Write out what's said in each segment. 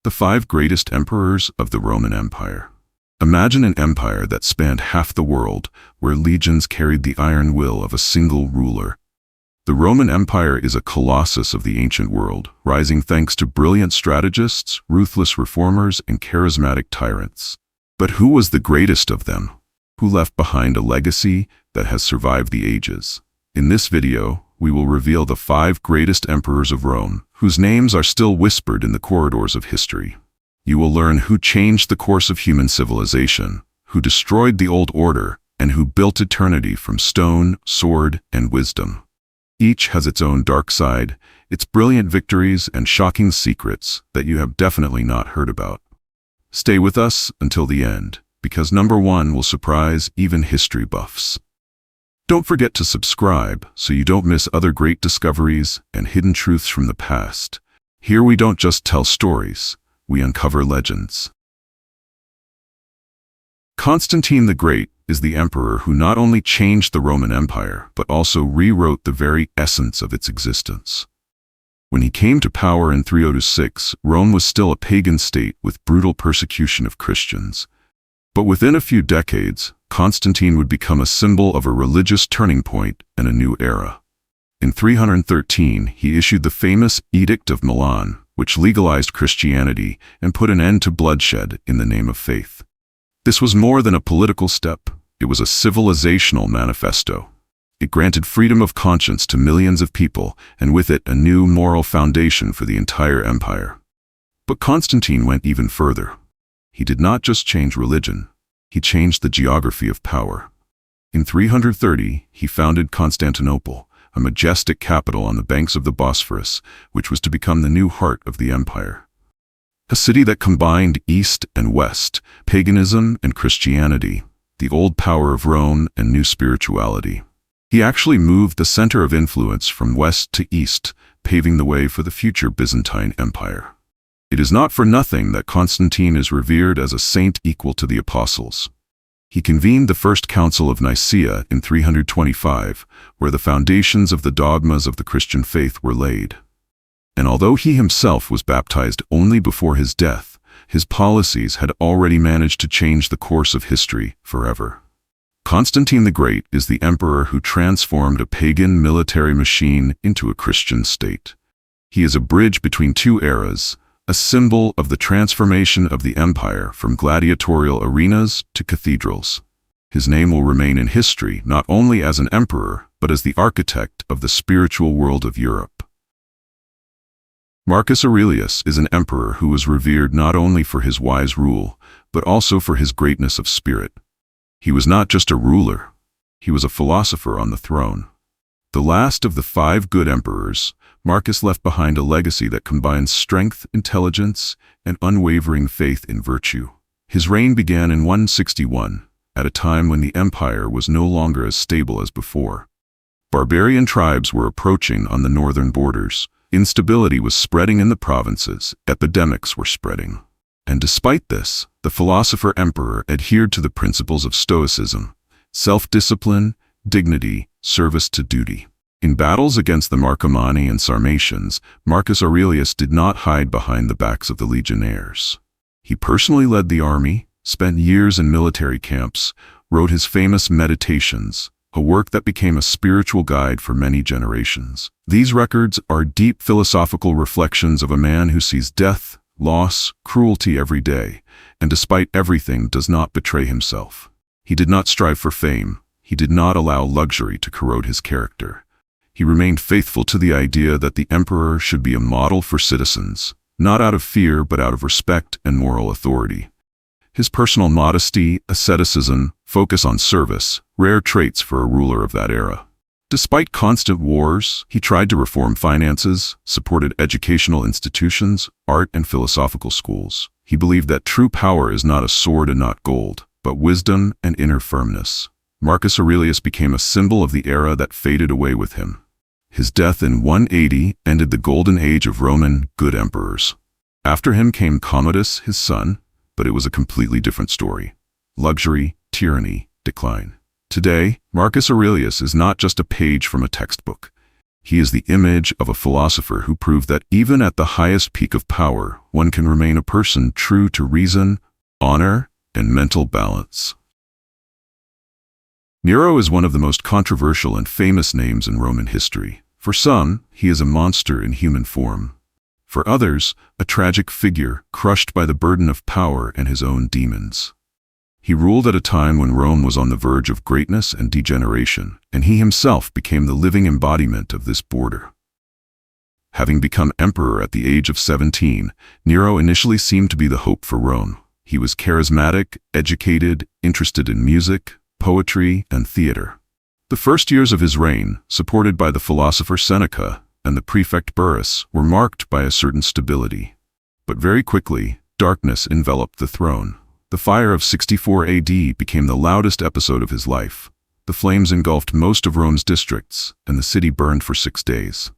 The 5 greatest emperors of the Roman Empire. Imagine an empire that spanned half the world, where legions carried the iron will of a single ruler. The Roman Empire is a colossus of the ancient world, rising thanks to brilliant strategists, ruthless reformers, and charismatic tyrants. But who was the greatest of them? Who left behind a legacy that has survived the ages? In this video, we will reveal the 5 greatest emperors of Rome, whose names are still whispered in the corridors of history. You will learn who changed the course of human civilization, who destroyed the old order, and who built eternity from stone, sword, and wisdom. Each has its own dark side, its brilliant victories and shocking secrets that you have definitely not heard about. Stay with us until the end, because number 1 will surprise even history buffs. Don't forget to subscribe so you don't miss other great discoveries and hidden truths from the past. Here we don't just tell stories, we uncover legends. Constantine the Great is the emperor who not only changed the Roman Empire, but also rewrote the very essence of its existence. When he came to power in 306, Rome was still a pagan state with brutal persecution of Christians. But within a few decades, Constantine would become a symbol of a religious turning point and a new era. In 313, he issued the famous Edict of Milan, which legalized Christianity and put an end to bloodshed in the name of faith. This was more than a political step, it was a civilizational manifesto. It granted freedom of conscience to millions of people, and with it a new moral foundation for the entire empire. But Constantine went even further. He did not just change religion, he changed the geography of power. In 330, he founded Constantinople, a majestic capital on the banks of the Bosphorus, which was to become the new heart of the empire. A city that combined East and West, paganism and Christianity, the old power of Rome and new spirituality. He actually moved the center of influence from west to east, paving the way for the future Byzantine Empire. It is not for nothing that Constantine is revered as a saint equal to the apostles. He convened the First Council of Nicaea in 325, where the foundations of the dogmas of the Christian faith were laid. And although he himself was baptized only before his death, his policies had already managed to change the course of history forever. Constantine the Great is the emperor who transformed a pagan military machine into a Christian state. He is a bridge between 2 eras, a symbol of the transformation of the empire from gladiatorial arenas to cathedrals. His name will remain in history not only as an emperor, but as the architect of the spiritual world of Europe. Marcus Aurelius is an emperor who was revered not only for his wise rule, but also for his greatness of spirit. He was not just a ruler, he was a philosopher on the throne. The last of the 5 good emperors, Marcus left behind a legacy that combines strength, intelligence, and unwavering faith in virtue. His reign began in 161, at a time when the empire was no longer as stable as before. Barbarian tribes were approaching on the northern borders. Instability was spreading in the provinces, epidemics were spreading. And despite this, the philosopher-emperor adhered to the principles of Stoicism, self-discipline, dignity, service to duty. In battles against the Marcomanni and Sarmatians, Marcus Aurelius did not hide behind the backs of the legionnaires. He personally led the army, spent years in military camps, wrote his famous Meditations, a work that became a spiritual guide for many generations. These records are deep philosophical reflections of a man who sees death, loss, cruelty every day, and despite everything does not betray himself. He did not strive for fame. He did not allow luxury to corrode his character. He remained faithful to the idea that the emperor should be a model for citizens, not out of fear but out of respect and moral authority. His personal modesty, asceticism, focus on service, rare traits for a ruler of that era. Despite constant wars, he tried to reform finances, supported educational institutions, art and philosophical schools. He believed that true power is not a sword and not gold, but wisdom and inner firmness. Marcus Aurelius became a symbol of the era that faded away with him. His death in 180 ended the golden age of Roman good emperors. After him came Commodus, his son, but it was a completely different story. Luxury, tyranny, decline. Today, Marcus Aurelius is not just a page from a textbook. He is the image of a philosopher who proved that even at the highest peak of power, one can remain a person true to reason, honor, and mental balance. Nero is one of the most controversial and famous names in Roman history. For some, he is a monster in human form. For others, a tragic figure crushed by the burden of power and his own demons. He ruled at a time when Rome was on the verge of greatness and degeneration, and he himself became the living embodiment of this border. Having become emperor at the age of 17, Nero initially seemed to be the hope for Rome. He was charismatic, educated, interested in music, poetry, and theater. The first years of his reign, supported by the philosopher Seneca and the prefect Burrus, were marked by a certain stability. But very quickly, darkness enveloped the throne. The fire of 64 AD became the loudest episode of his life. The flames engulfed most of Rome's districts, and the city burned for 6 days.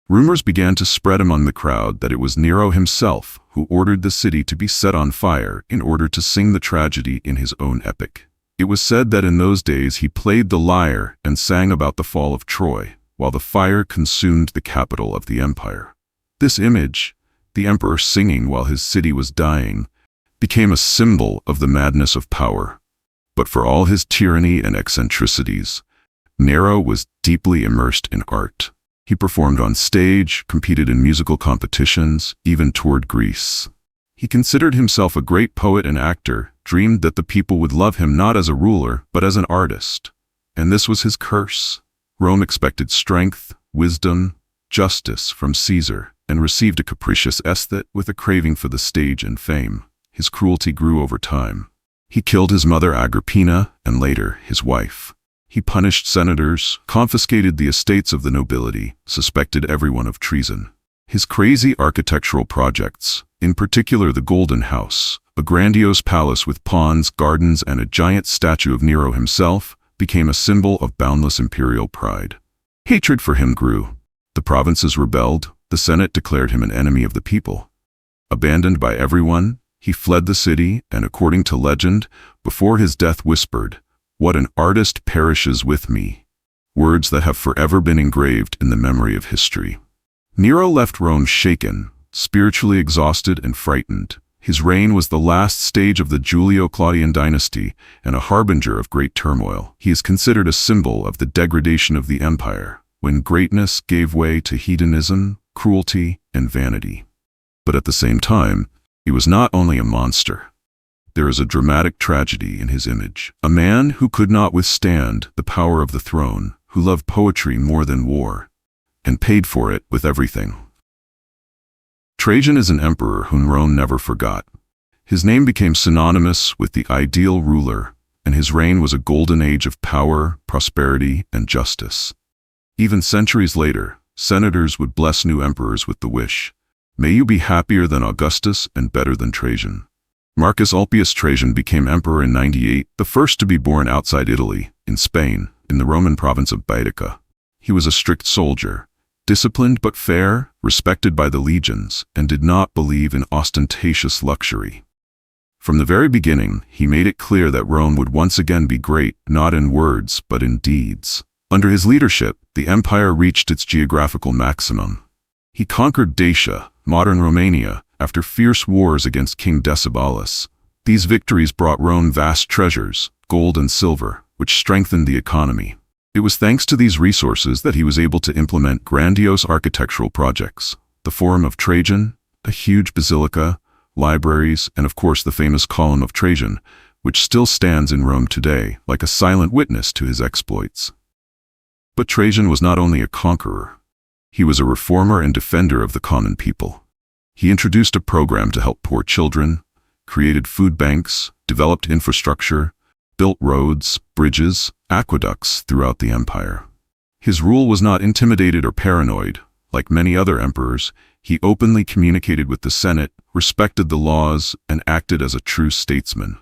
Rumors began to spread among the crowd that it was Nero himself who ordered the city to be set on fire in order to sing the tragedy in his own epic. It was said that in those days he played the lyre and sang about the fall of Troy, while the fire consumed the capital of the empire. This image, the emperor singing while his city was dying, became a symbol of the madness of power. But for all his tyranny and eccentricities, Nero was deeply immersed in art. He performed on stage, competed in musical competitions, even toured Greece. He considered himself a great poet and actor, dreamed that the people would love him not as a ruler, but as an artist. And this was his curse. Rome expected strength, wisdom, justice from Caesar, and received a capricious aesthete with a craving for the stage and fame. His cruelty grew over time. He killed his mother Agrippina, and later, his wife. He punished senators, confiscated the estates of the nobility, suspected everyone of treason. His crazy architectural projects, in particular the Golden House, a grandiose palace with ponds, gardens, and a giant statue of Nero himself, became a symbol of boundless imperial pride. Hatred for him grew. The provinces rebelled, the Senate declared him an enemy of the people. Abandoned by everyone, he fled the city and, according to legend, before his death whispered, "What an artist perishes with me," words that have forever been engraved in the memory of history. Nero left Rome shaken, spiritually exhausted and frightened. His reign was the last stage of the Julio-Claudian dynasty and a harbinger of great turmoil. He is considered a symbol of the degradation of the empire, when greatness gave way to hedonism, cruelty, and vanity. But at the same time, he was not only a monster. There is a dramatic tragedy in his image. A man who could not withstand the power of the throne, who loved poetry more than war, and paid for it with everything. Trajan is an emperor whom Rome never forgot. His name became synonymous with the ideal ruler, and his reign was a golden age of power, prosperity, and justice. Even centuries later, senators would bless new emperors with the wish, "May you be happier than Augustus and better than Trajan." Marcus Ulpius Trajan became emperor in 98, the first to be born outside Italy, in Spain, in the Roman province of Baetica. He was a strict soldier, disciplined but fair, respected by the legions, and did not believe in ostentatious luxury. From the very beginning, he made it clear that Rome would once again be great, not in words, but in deeds. Under his leadership, the empire reached its geographical maximum. He conquered Dacia, modern Romania, after fierce wars against King Decebalus. These victories brought Rome vast treasures, gold and silver, which strengthened the economy. It was thanks to these resources that he was able to implement grandiose architectural projects: the Forum of Trajan, a huge basilica, libraries, and of course the famous Column of Trajan, which still stands in Rome today, like a silent witness to his exploits. But Trajan was not only a conqueror. He was a reformer and defender of the common people. He introduced a program to help poor children, created food banks, developed infrastructure, built roads, bridges, aqueducts throughout the empire. His rule was not intimidated or paranoid. Like many other emperors, he openly communicated with the Senate, respected the laws, and acted as a true statesman.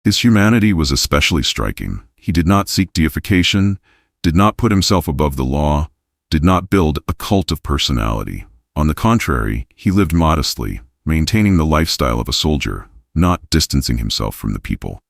His humanity was especially striking. He did not seek deification, did not put himself above the law, did not build a cult of personality. On the contrary, he lived modestly, maintaining the lifestyle of a soldier, not distancing himself from the people.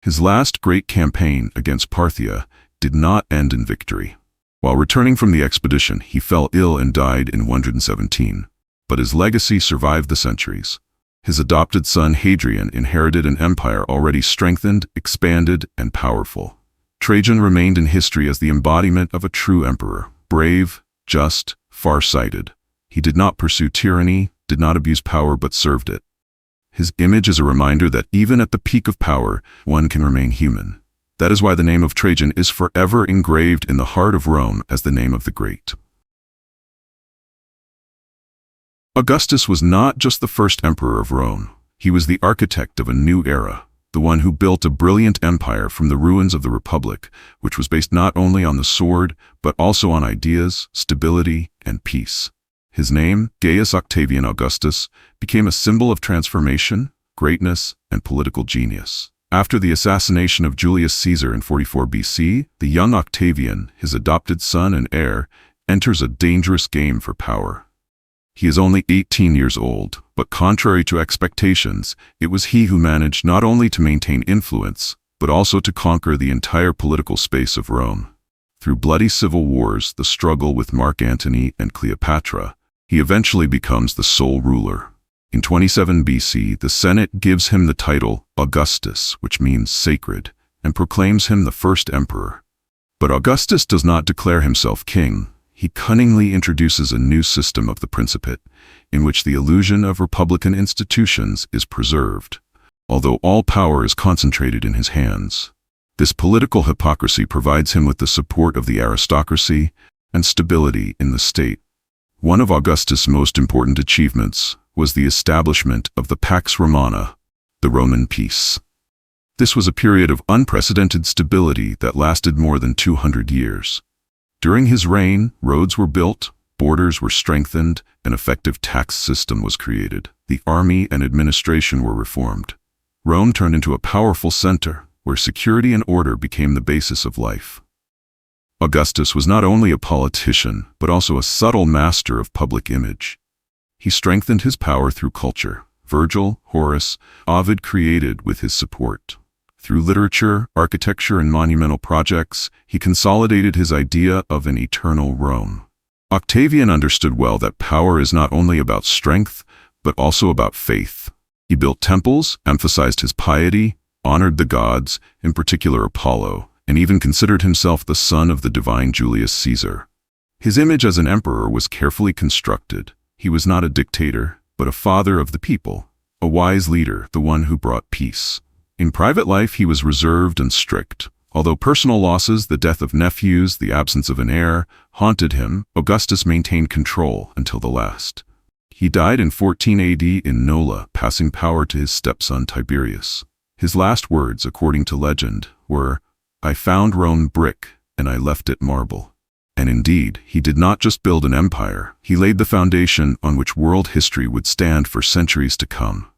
His last great campaign against Parthia did not end in victory. While returning from the expedition, he fell ill and died in 117. But his legacy survived the centuries. His adopted son Hadrian inherited an empire already strengthened, expanded, and powerful. Trajan remained in history as the embodiment of a true emperor, brave, just, far-sighted. He did not pursue tyranny, did not abuse power, but served it. His image is a reminder that even at the peak of power, one can remain human. That is why the name of Trajan is forever engraved in the heart of Rome as the name of the great. Augustus was not just the first emperor of Rome. He was the architect of a new era, the one who built a brilliant empire from the ruins of the Republic, which was based not only on the sword, but also on ideas, stability, and peace. His name, Gaius Octavian Augustus, became a symbol of transformation, greatness, and political genius. After the assassination of Julius Caesar in 44 BC, the young Octavian, his adopted son and heir, enters a dangerous game for power. He is only 18 years old, but contrary to expectations, it was he who managed not only to maintain influence, but also to conquer the entire political space of Rome. Through bloody civil wars, the struggle with Mark Antony and Cleopatra, he eventually becomes the sole ruler. In 27 BC, the Senate gives him the title Augustus, which means sacred, and proclaims him the first emperor. But Augustus does not declare himself king. He cunningly introduces a new system of the Principate, in which the illusion of republican institutions is preserved, although all power is concentrated in his hands. This political hypocrisy provides him with the support of the aristocracy and stability in the state. One of Augustus' most important achievements was the establishment of the Pax Romana, the Roman peace. This was a period of unprecedented stability that lasted more than 200 years. During his reign, roads were built, borders were strengthened, an effective tax system was created. The army and administration were reformed. Rome turned into a powerful center, where security and order became the basis of life. Augustus was not only a politician, but also a subtle master of public image. He strengthened his power through culture. Virgil, Horace, Ovid created with his support. Through literature, architecture, and monumental projects, he consolidated his idea of an eternal Rome. Octavian understood well that power is not only about strength, but also about faith. He built temples, emphasized his piety, honored the gods, in particular Apollo, and even considered himself the son of the divine Julius Caesar. His image as an emperor was carefully constructed. He was not a dictator, but a father of the people, a wise leader, the one who brought peace. In private life, he was reserved and strict. Although personal losses, the death of nephews, the absence of an heir, haunted him, Augustus maintained control until the last. He died in 14 AD in Nola, passing power to his stepson Tiberius. His last words, according to legend, were, "I found Rome brick, and I left it marble." And indeed, he did not just build an empire, he laid the foundation on which world history would stand for centuries to come.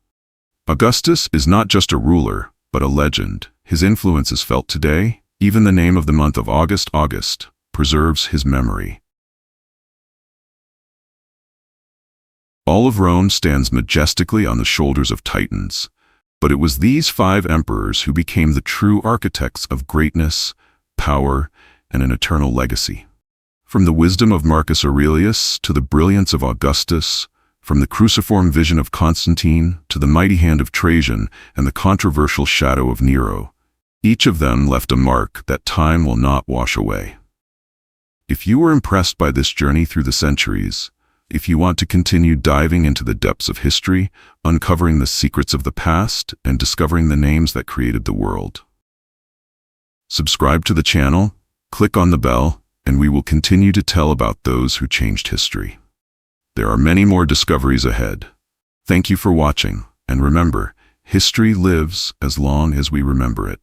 Augustus is not just a ruler, but a legend. His influence is felt today. Even the name of the month of August, preserves his memory. All of Rome stands majestically on the shoulders of titans, but it was these 5 emperors who became the true architects of greatness, power, and an eternal legacy. From the wisdom of Marcus Aurelius to the brilliance of Augustus, from the cruciform vision of Constantine to the mighty hand of Trajan and the controversial shadow of Nero, each of them left a mark that time will not wash away. If you were impressed by this journey through the centuries, if you want to continue diving into the depths of history, uncovering the secrets of the past, and discovering the names that created the world, subscribe to the channel, click on the bell, and we will continue to tell about those who changed history. There are many more discoveries ahead. Thank you for watching, and remember, history lives as long as we remember it.